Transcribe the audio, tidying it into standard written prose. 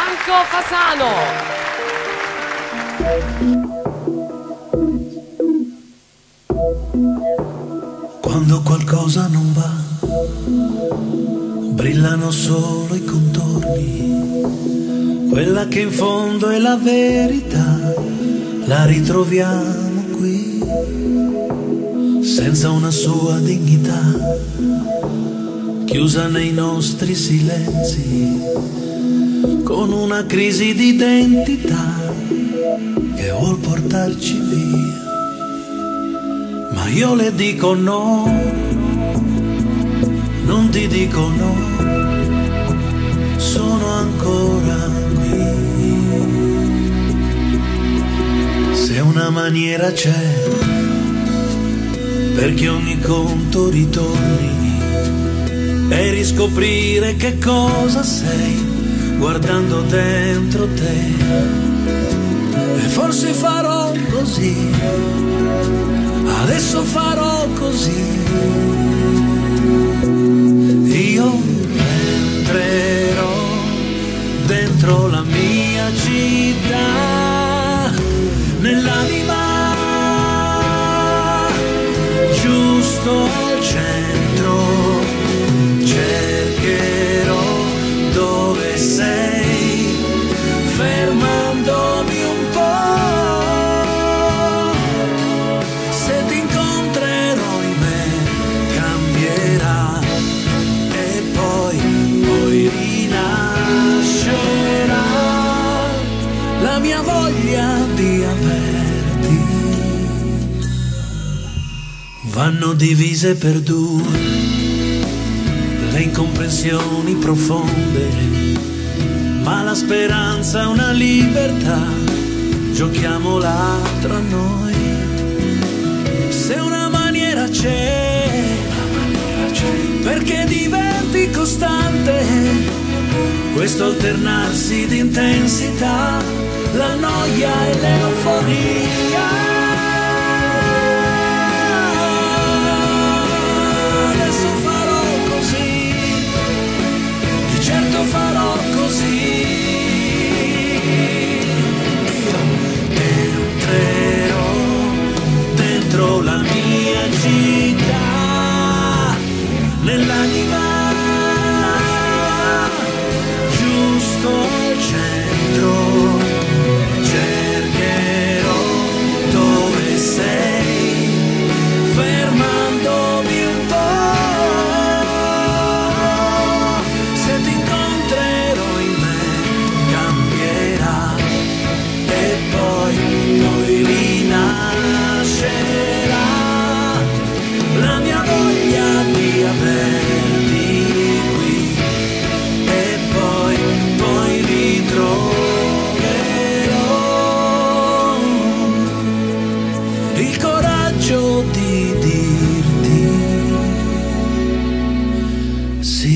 Franco Fasano. Quando qualcosa non va, brillano solo i contorni. Quella che in fondo è la verità, la ritroviamo qui, senza una sua dignità, chiusa nei nostri silenzi, con una crisi di identità che vuol portarci via. Ma io le dico no, non ti dico no, sono ancora qui. Se una maniera c'è perché ogni conto ritorni e riscoprire che cosa sei guardando dentro te, e forse farò così, adesso farò così. Io entrerò dentro la mia città, nell'anima giusto al centro, cercherò dove sei, fermandomi un po'. Se ti incontrerò in me cambierà e poi rinascerà la mia voglia di averti. Vanno divise per due le incomprensioni profonde, ma la speranza è una libertà, giochiamola tra noi. Se una maniera c'è, perché diventi costante questo alternarsi di intensità, la noia e l'euforia. Adesso farò così, di certo farò così. Entrerò dentro la mia città, nell'anima giusto al centro, cercherò dove sei, fermandomi un po'. Se ti incontrerò in me cambierà e poi rinascerà la mia voglia di averti qui, e poi ritroverò il coraggio di dirti sì.